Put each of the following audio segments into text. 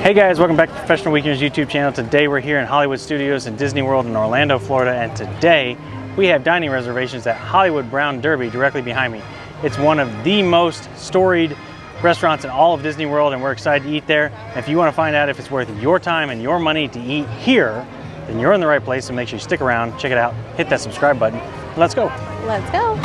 Hey guys, welcome back to Professional Weekenders YouTube channel. Today we're here in Hollywood Studios in Disney World in Orlando, Florida, and today we have dining reservations at Hollywood Brown Derby directly behind me. It's one of the most storied restaurants in all of Disney World, and we're excited to eat there. And if you want to find out if it's worth your time and your money to eat here, then you're in the right place, so make sure you stick around, check it out, hit that subscribe button. Let's go. Let's go.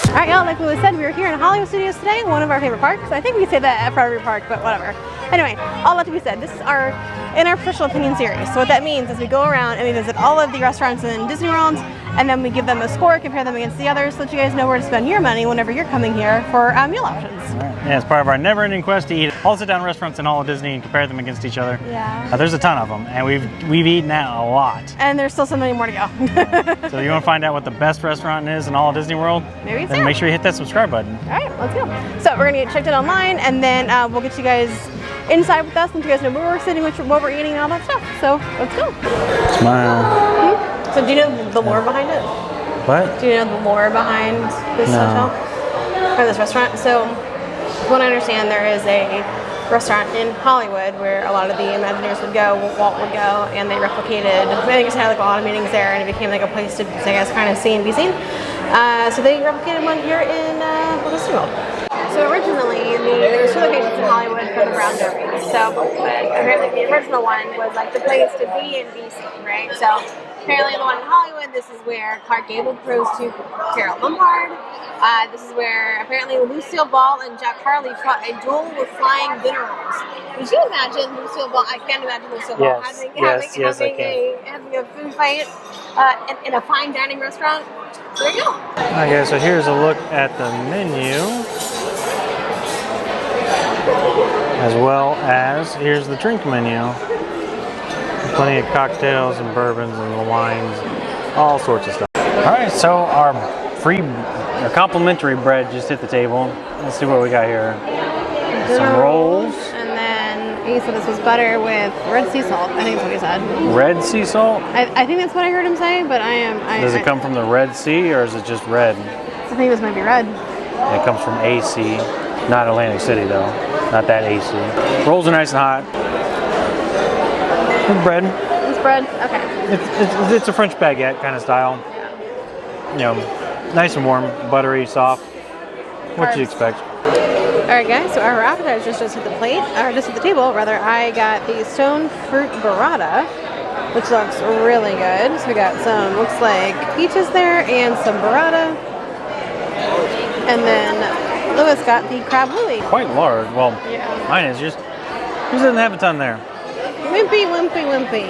All right, y'all, like we said, we were here in Hollywood Studios today, one of our favorite parks. I think we say that at every park, but whatever. Anyway, all that to be said, this is our in our professional opinion series. So what that means is we go around and we visit all of the restaurants in Disney World, and then we give them a score, compare them against the others, so that you guys know where to spend your money whenever you're coming here for meal options. All right. Yeah, it's part of our never-ending quest to eat all the sit-down restaurants in all of Disney and compare them against each other. Yeah. There's a ton of them, and we've eaten at a lot. And there's still so many more to go. So you want to find out what the best restaurant is in all of Disney World? Maybe it's then make sure you hit that subscribe button. All right, let's go. So we're gonna get checked in online, and then we'll get you guys inside with us, and you guys know where we're sitting, what we're eating, and all that stuff. So let's go. Smile. Mm-hmm. So do you know the lore behind it? What? Do you know the lore behind this hotel or this restaurant? So, from what I understand, there is a restaurant in Hollywood where a lot of the Imagineers would go, Walt would go, and they replicated. I think it's had like a lot of meetings there, and it became like a place to, I guess, kind of see and be seen. So they replicated one here in Walt Disney World. So originally, there was two locations in Hollywood for the Brown Derby. So apparently, the original one was like the place to be and be seen, right? So. Apparently, the one in Hollywood, this is where Clark Gable proposed to Carol Lombard. This is where apparently Lucille Ball and Jack Harley fought a duel with flying dinner rolls. Would you imagine Lucille Ball? I can't imagine Lucille Ball having a food fight in a fine dining restaurant. There you go. Okay, so here's a look at the menu, as well as here's the drink menu. Plenty of cocktails and bourbons and wines, all sorts of stuff. All right, so our complimentary bread just hit the table. Let's see what we got here. Some rolls. And then he said this was butter with red sea salt. I think that's what he said. Red sea salt? I think that's what I heard him say, but Does it come from the Red Sea or is it just red? I think this might be red. It comes from AC, not Atlantic City though. Not that AC. Rolls are nice and hot. It's bread. It's bread? Okay. It's a French baguette kind of style. Yeah. You know, nice and warm, buttery, soft. What do you expect? Alright guys, so our appetizers just hit the plate, or just hit the table, rather. I got the stone fruit burrata, which looks really good. So we got some, looks like peaches there, and some burrata. And then Lewis got the crab louie. Quite large. Well, mine is just doesn't have a ton there. Wimpy, wimpy, wimpy.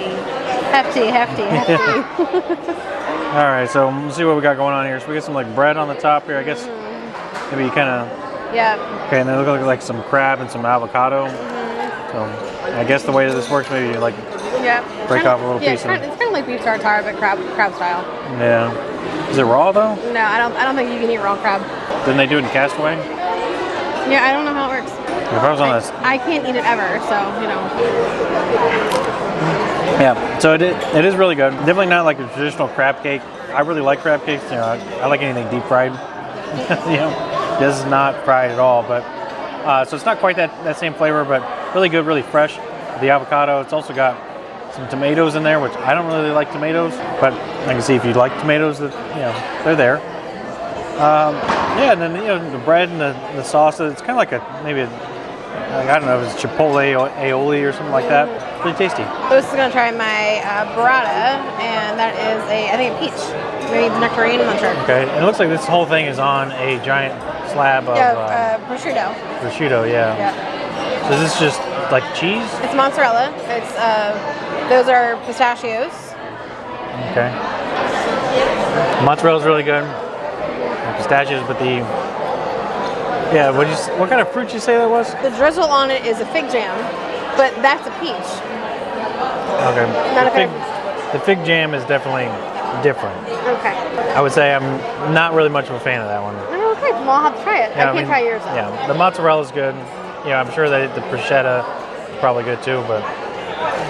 Hefty, hefty, hefty. All right, so let's see what we got going on here. So we got some like bread on the top here. I guess maybe you kind of. Yeah. Okay, and they look like some crab and some avocado. So I guess the way that this works, maybe you like break off a little piece. It's kind of like beef tartare, but crab style. Yeah. Is it raw though? No, I don't think you can eat raw crab. Didn't they do it in Castaway? Yeah, I don't know how it works. If I was on this, I can't eat it ever, so you know. Yeah, so it is really good. Definitely not like a traditional crab cake. I really like crab cakes. You know, I like anything deep fried. You know, this is not fried at all, but so it's not quite that same flavor, but really good, really fresh. The avocado. It's also got some tomatoes in there, which I don't really like tomatoes, but I can see if you like tomatoes, that they're there. Yeah, and then the bread and the sauce. It's kind of like I don't know if it's chipotle aioli or something like that. Really tasty. Lewis is gonna try my burrata, and that is I think a peach, maybe nectarine. I'm not sure. Okay, and it looks like this whole thing is on a giant slab of prosciutto. Prosciutto, yeah. So is this just like cheese? It's mozzarella. It's those are pistachios. Okay. Mozzarella's really good. Pistachios, but what kind of fruit did you say that was? The drizzle on it is a fig jam, but that's a peach. Okay. The fig jam is definitely different. Okay. I would say I'm not really much of a fan of that one. Oh, okay. Well, I'll have to try it. I can't try yours though. Yeah, the mozzarella is good. Yeah, I'm sure that the prosciutto is probably good too, but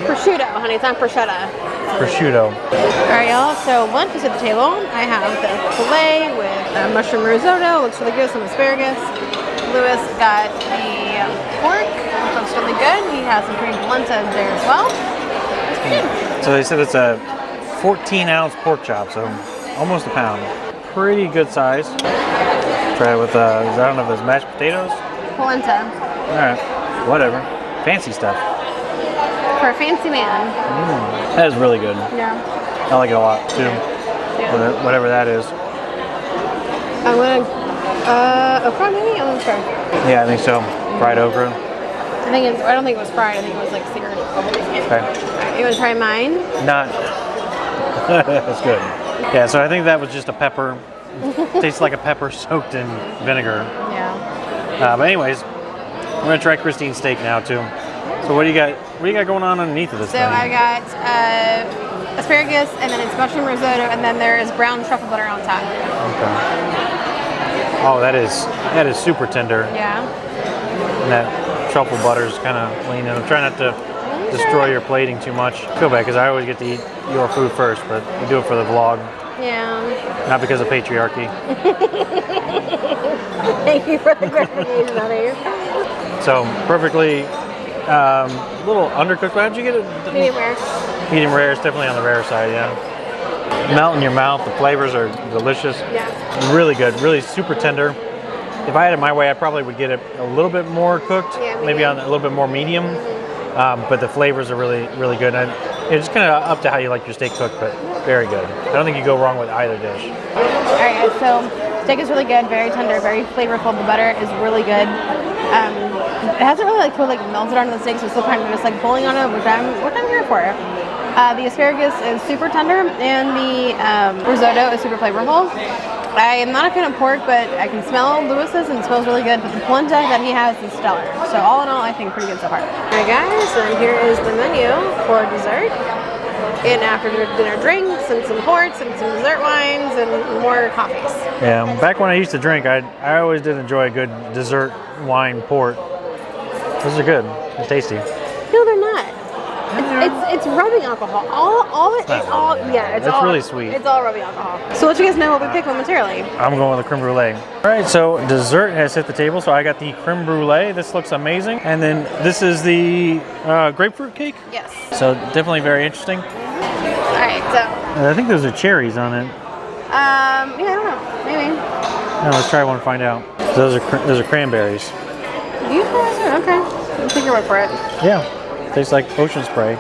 prosciutto, honey. It's not prosciutto. Prosciutto. All right, y'all. So lunch is at the table. I have the filet with mushroom risotto, looks really good, some asparagus. Lewis got the pork, which looks really good. He has some cream polenta there as well. It's pretty good. So they said it's a 14-ounce pork chop, so almost a pound. Pretty good size. Try it with, I don't know if there's mashed potatoes. Polenta. All right, whatever. Fancy stuff. For a fancy man. That is really good. Yeah. I like it a lot too. Yeah. Whatever that is. I'm gonna, okra maybe? I'm not sure. Yeah, I think so. Fried okra. I don't think it was fried. I think it was like seared. Okay. You want to try mine? Not. That's good. Yeah, so I think that was just a pepper. Tastes like a pepper soaked in vinegar. Yeah. But anyways, we're gonna try Christine's steak now too. So what do you got? What do you got going on underneath of this So thing? I got asparagus, and then it's mushroom risotto, and then there is brown truffle butter on top. Okay. Oh, that is super tender. Yeah. And that truffle butter is kind of lean in. I'm trying not to destroy your plating too much. Feel bad because I always get to eat your food first, but we do it for the vlog. Yeah. Not because of patriarchy. Thank you for the clarification, honey. So perfectly, a little undercooked. How'd you get it? Medium rare. Medium rare is definitely on the rare side, yeah. Melt in your mouth. The flavors are delicious. Yeah. Really good. Really super tender. If I had it my way, I probably would get it a little bit more cooked. Yeah, maybe on a little bit more medium. But the flavors are really, really good. And it's kind of up to how you like your steak cooked, but very good. I don't think you go wrong with either dish. All right, so steak is really good, very tender, very flavorful. The butter is really good. It hasn't really fully melted onto the steak, so it's still kind of just like pulling on it, which I'm here for. The asparagus is super tender, and the risotto is super flavorful. I am not a fan of pork, but I can smell Lewis's and it smells really good. But the polenta that he has is stellar. So all in all, I think pretty good so far. All right, guys, and here is the menu for dessert. And after dinner drinks and some ports and some dessert wines and more coffees. Yeah, back when I used to drink, I always did enjoy a good dessert wine port. Those are good. They're tasty. No, they're not. It's rubbing alcohol. It's really sweet. It's all rubbing alcohol. So let you guys know what we pick momentarily. I'm going with the creme brulee. All right, so dessert has hit the table. So I got the creme brulee. This looks amazing. And then this is the grapefruit cake. Yes. So definitely very interesting. All right, so. I think those are cherries on it. Yeah, I don't know. Maybe. No, let's try one and find out. So those are cranberries. You guys okay. I'll take your word for it. Yeah. Tastes like ocean spray.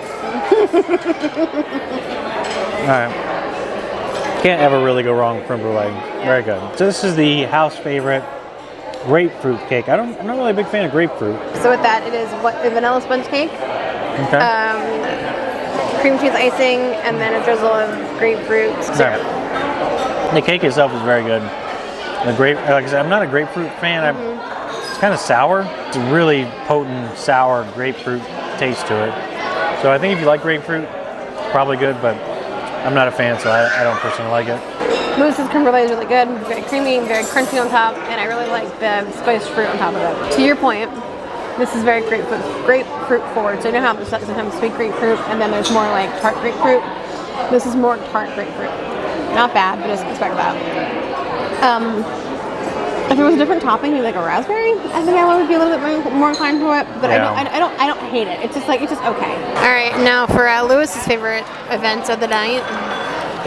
Alright. Can't ever really go wrong with creme brulee. Yeah. Very good. So this is the house favorite grapefruit cake. I'm not really a big fan of grapefruit. So with that, it is a vanilla sponge cake. Okay. Cream cheese icing, and then a drizzle of grapefruit syrup. Right. The cake itself is very good. Like I said, I'm not a grapefruit fan. It's kind of sour. It's a really potent, sour grapefruit taste to it. So I think if you like grapefruit, probably good, but I'm not a fan, so I don't personally like it. Lewis's creme brulee is really good, very creamy, very crunchy on top, and I really like the spiced fruit on top of it. To your point, this is very grapefruit forward. So you know how there's sometimes sweet grapefruit, and then there's more like tart grapefruit. This is more tart grapefruit. Not bad, but just expect that. If it was a different topping, maybe like a raspberry, I think I would be a little bit more inclined to it. But yeah. I don't hate it. It's just okay. All right, now for Lewis's favorite event of the night.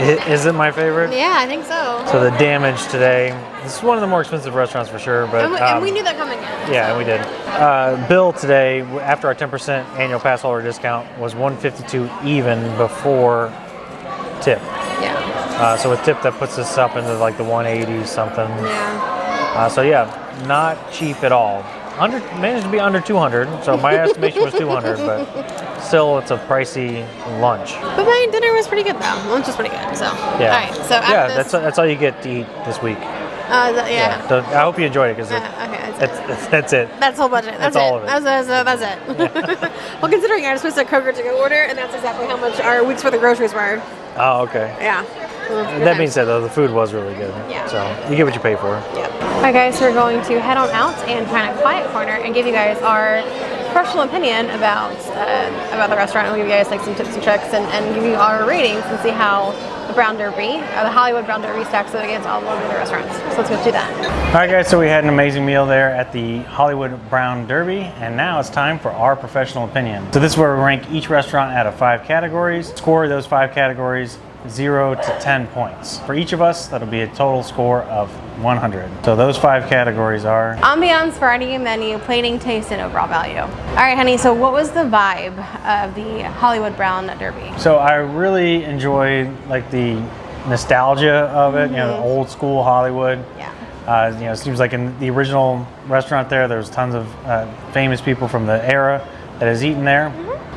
Is it my favorite? Yeah, I think so. So the Damage today. This is one of the more expensive restaurants for sure, but and we knew that coming in. Yeah, we did. Bill today, after our 10% annual pass holder discount, was $152 even before tip. Yeah. So with tip, that puts us up into like the 180 something. Yeah. So yeah, not cheap at all. Managed to be under 200, so my estimation was 200, but still it's a pricey lunch. But my dinner was pretty good though. Lunch was pretty good, so. Yeah. All right, so after this, that's all you get to eat this week. Yeah. So I hope you enjoyed it because okay, that's it. That's the whole budget. That's all of it. That's it. Yeah. Well, considering I was supposed to Kroger to go order, and that's exactly how much our week's worth of groceries were. Oh, okay. Yeah. That being said, though, the food was really good. Yeah. So you get what you pay for. Yeah. All right, guys, so we're going to head on out and find a quiet corner and give you guys our professional opinion about the restaurant. We'll give you guys like some tips and tricks and give you our ratings and see how the Brown Derby, the Hollywood Brown Derby, stacks up against all the other restaurants. So let's go do that. All right, guys. So we had an amazing meal there at the Hollywood Brown Derby, and now it's time for our professional opinion. So this is where we rank each restaurant out of 5 categories. Score those 5 categories 0 to 10 points. For each of us, that'll be a total score of 100. So those 5 categories are ambiance, variety of menu, plating, taste, and overall value. All right, honey, so what was the vibe of the Hollywood Brown Derby? So I really enjoyed like the nostalgia of it, you know, the old school Hollywood. Yeah. You know, it seems like in the original restaurant there's tons of famous people from the era that has eaten there.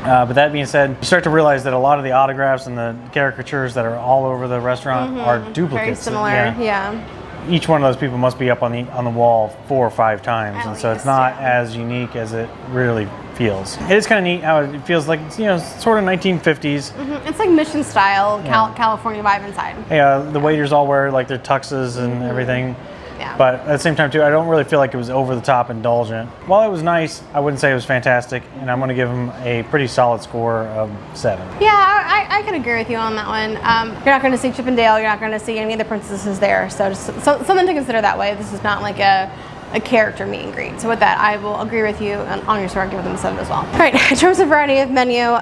But that being said, you start to realize that a lot of the autographs and the caricatures that are all over the restaurant are duplicates. Very similar, yeah. Each one of those people must be up on the wall 4 or 5 times, At and so it's least, not as unique as it really feels. It is kind of neat how it feels like it's, you know, sort of 1950s. It's like mission style, California vibe inside. Yeah, the waiters all wear like their tuxes and everything. Yeah. But at the same time, too, I don't really feel like it was over the top indulgent. While it was nice, I wouldn't say it was fantastic, and I'm going to give them a pretty solid score of 7. Yeah, I can agree with you on that one. You're not going to see Chip and Dale. You're not going to see any of the princesses there. So just something to consider that way. This is not like a character meet and greet. So with that, I will agree with you on your score. I'll give them a 7 as well. All right, in terms of variety of menu,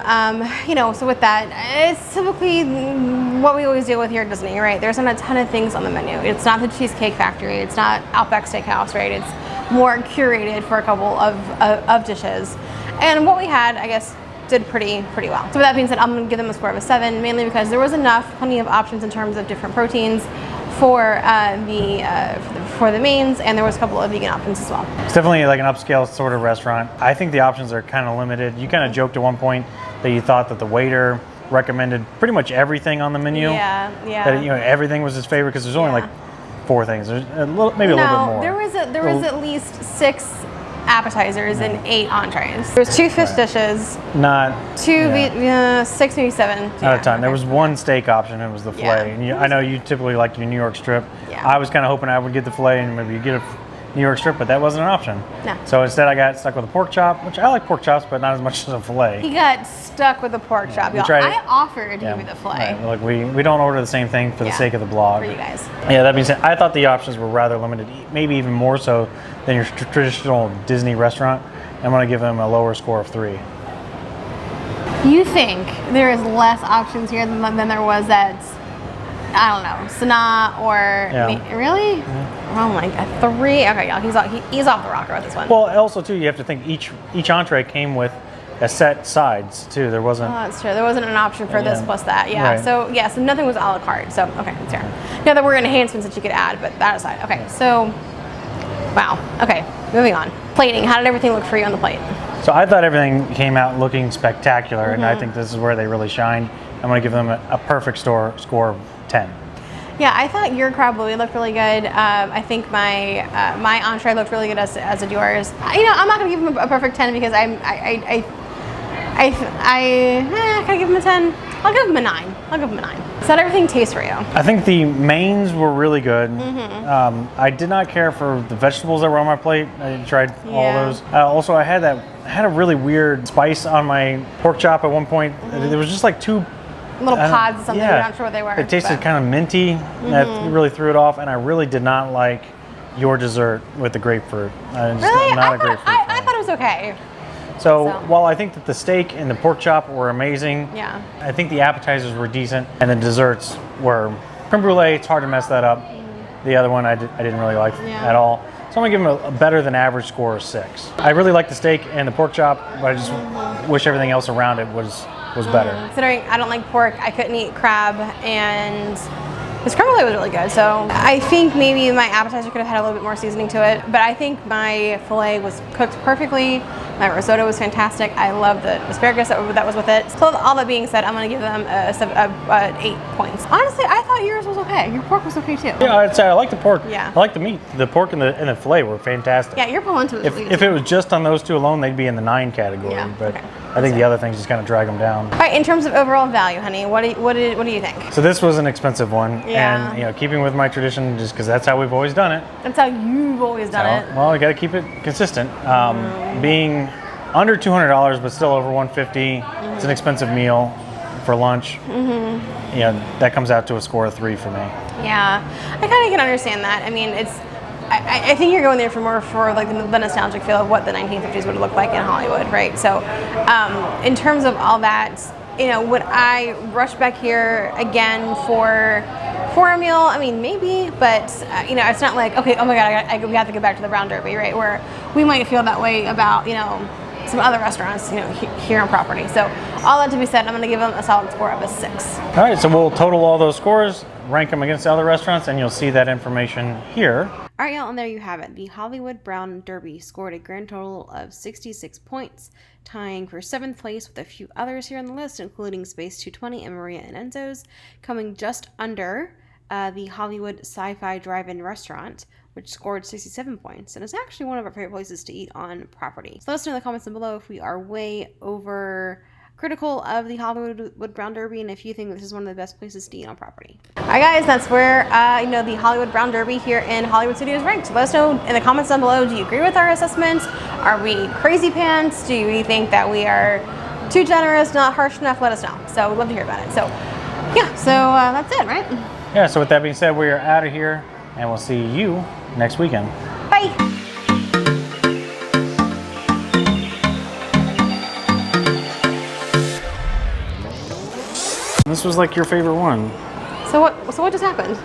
you know, so with that, it's typically what we always deal with here at Disney, right? There's not a ton of things on the menu. It's not the Cheesecake Factory. It's not Outback Steakhouse, right? It's more curated for a couple of dishes. And what we had, I guess, did pretty well. So with that being said, I'm going to give them a score of a 7, mainly because there was plenty of options in terms of different proteins for the mains, and there was a couple of vegan options as well. It's definitely like an upscale sort of restaurant. I think the options are kind of limited. You kind of joked at one point that you thought that the waiter recommended pretty much everything on the menu. Yeah. That, you know, everything was his favorite because there's only like 4 things. There's maybe a little bit more. There was at least 6 appetizers and 8 entrees. There was 2 fish dishes. Not 6, maybe 7 at a time. There was 1 steak option. It was the filet. Yeah. And I know you typically like your New York strip. Yeah. I was kind of hoping I would get the filet and maybe you get a New York strip, but that wasn't an option. No. So instead, I got stuck with a pork chop, which I like pork chops, but not as much as a filet. He got stuck with a pork chop, y'all. I offered to give you the filet. Right. Look, we don't order the same thing for the sake of the blog. For you guys. Yeah, that being said, I thought the options were rather limited, maybe even more so than your traditional Disney restaurant. I'm going to give them a lower score of 3. You think there is less options here than there was at, I don't know, Sanaa or really? Yeah. Oh my God, 3. Okay, y'all, he's off the rocker with this one. Well, also too, you have to think each entree came with a set sides too. There wasn't. Oh, that's true. There wasn't an option for this plus that. Yeah. Right. So nothing was a la carte. So okay, that's fair. Now there were enhancements that you could add, but that aside. Okay, so wow. Okay, moving on. Plating. How did everything look for you on the plate? So I thought everything came out looking spectacular, and I think this is where they really shined. I'm going to give them a perfect score of 10. Yeah, I thought your crab louis looked really good. I think my entree looked really good as did yours. You know, I'm not going to give them a perfect 10 because I can I give them a 10? I'll give them a 9. I'll give them a 9. So how did everything taste for you? I think the mains were really good. I did not care for the vegetables that were on my plate. I tried all those. Also, I had a really weird spice on my pork chop at one point. There was just like 2 little pods of something. We're not sure what they were. It tasted kind of minty. That really threw it off, and I really did not like your dessert with the grapefruit. Really? Not a grapefruit. I thought it was okay. So while I think that the steak and the pork chop were amazing, I think the appetizers were decent, and the desserts were creme brulee. It's hard to mess that up. The other one I didn't really like at all. So I'm gonna give them a better than average score of 6. I really like the steak and the pork chop, but I just wish everything else around it was better. Considering I don't like pork, I couldn't eat crab, and this creme brulee was really good. So I think maybe my appetizer could have had a little bit more seasoning to it, but I think my filet was cooked perfectly. My risotto was fantastic. I love the asparagus that was with it. So all that being said, I'm going to give them 8 points. Honestly, I thought yours was okay. Your pork was okay too. Yeah, I'd say I like the pork. Yeah. I like the meat. The pork and the filet were fantastic. Yeah, your polenta was really good. If it was just on those 2 alone, they'd be in the 9 category. Yeah, But okay. I think the other things just kind of drag them down. All right, in terms of overall value, honey, what do you think? So this was an expensive one. Yeah. And keeping with my tradition, just because that's how we've always done it. That's how you've always done it. Well, you got to keep it consistent. Being under $200, but still over $150. It's an expensive meal for lunch. Yeah, that comes out to a score of 3 for me. Yeah, I kind of can understand that. I mean, I think you're going there for more for like the nostalgic feel of what the 1950s would look like in Hollywood, right? So, in terms of all that, you know, would I rush back here again for a meal? I mean, maybe, but you know, it's not like, okay, oh my God, we have to go back to the Brown Derby, right? Where we might feel that way about, you know, some other restaurants, you know, here on property. So all that to be said, I'm going to give them a solid score of a 6. All right, so we'll total all those scores, rank them against the other restaurants, and you'll see that information here. All right, y'all, and there you have it. The Hollywood Brown Derby scored a grand total of 66 points, tying for 7th place with a few others here on the list, including Space 220 and Maria and Enzo's, coming just under the Hollywood Sci-Fi Drive-In Restaurant, which scored 67 points, and is actually one of our favorite places to eat on property. So let us know in the comments down below if we are way over critical of the Hollywood Brown Derby, and if you think this is one of the best places to eat on property. All right, guys, that's where you know, the Hollywood Brown Derby here in Hollywood Studios ranked. So let us know in the comments down below. Do you agree with our assessment? Are we crazy pants? Do you think that we are too generous, not harsh enough? Let us know. So we'd love to hear about it. So yeah, so that's it, right? Yeah. So with that being said, we are out of here, and we'll see you next weekend. Bye. This was like your favorite one. So what just happened?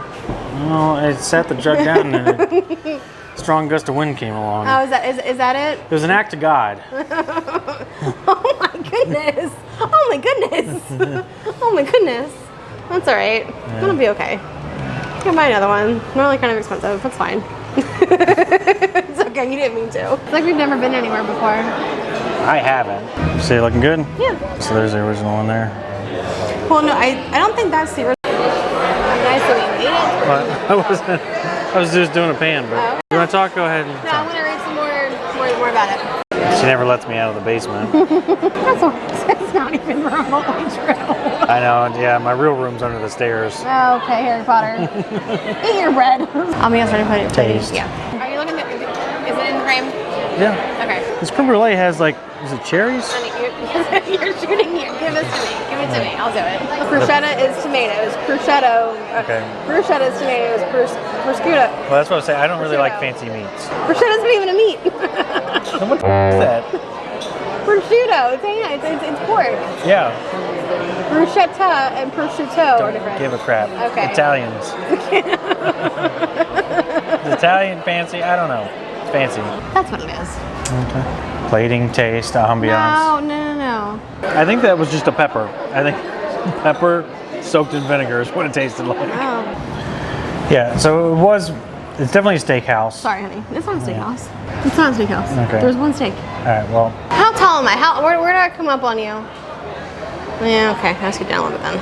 Well, it sat the jug down and a strong gust of wind came along. Oh, is that it? It was an act of God. Oh my goodness. Oh my goodness. Oh my goodness. That's all right. Yeah. It'll be okay. You can buy another one. They're only kind of expensive. That's fine. It's okay. You didn't mean to. It's like we've never been anywhere before. I haven't. See it looking good? Yeah. So there's the original one there. Well, no, I don't think that's the original. Guys, so we made it. Well, I was just doing a pan, but Oh. you want to talk? Go ahead. And No, I want to read some more about it. She never lets me out of the basement. That's not even remotely true. I know, yeah, my real room's under the stairs. Oh, okay, Harry Potter. Eat your bread. I'll be ready to put it. Taste. Yeah. Are you looking at? Is it in the frame? Yeah. Okay. This creme brulee has like, is it cherries? Honey, you're shooting here. Give this to me. Give it to me. I'll do it. Bruschetta is tomatoes. Prosciutto. Okay. Bruschetta is tomatoes. Prosciutto. Well, that's what I was saying. I don't really like fancy meats. Bruschetta's not even a meat. Then what the is that? Prosciutto. It's pork. Yeah. Bruschetta and prosciutto are Don't different. give a crap. Okay. Italians. Is Italian fancy? I don't know. It's fancy. That's what it is. Okay. Plating, taste, ambiance. No. I think that was just a pepper. I think pepper soaked in vinegar is what it tasted like. Oh. Yeah, so it's definitely a steakhouse. Sorry, honey. It's not a steakhouse. It's not a steakhouse. Okay. There's one steak. All right, well. How tall am I? Where do I come up on you? Yeah, okay. Let's get down a little bit then.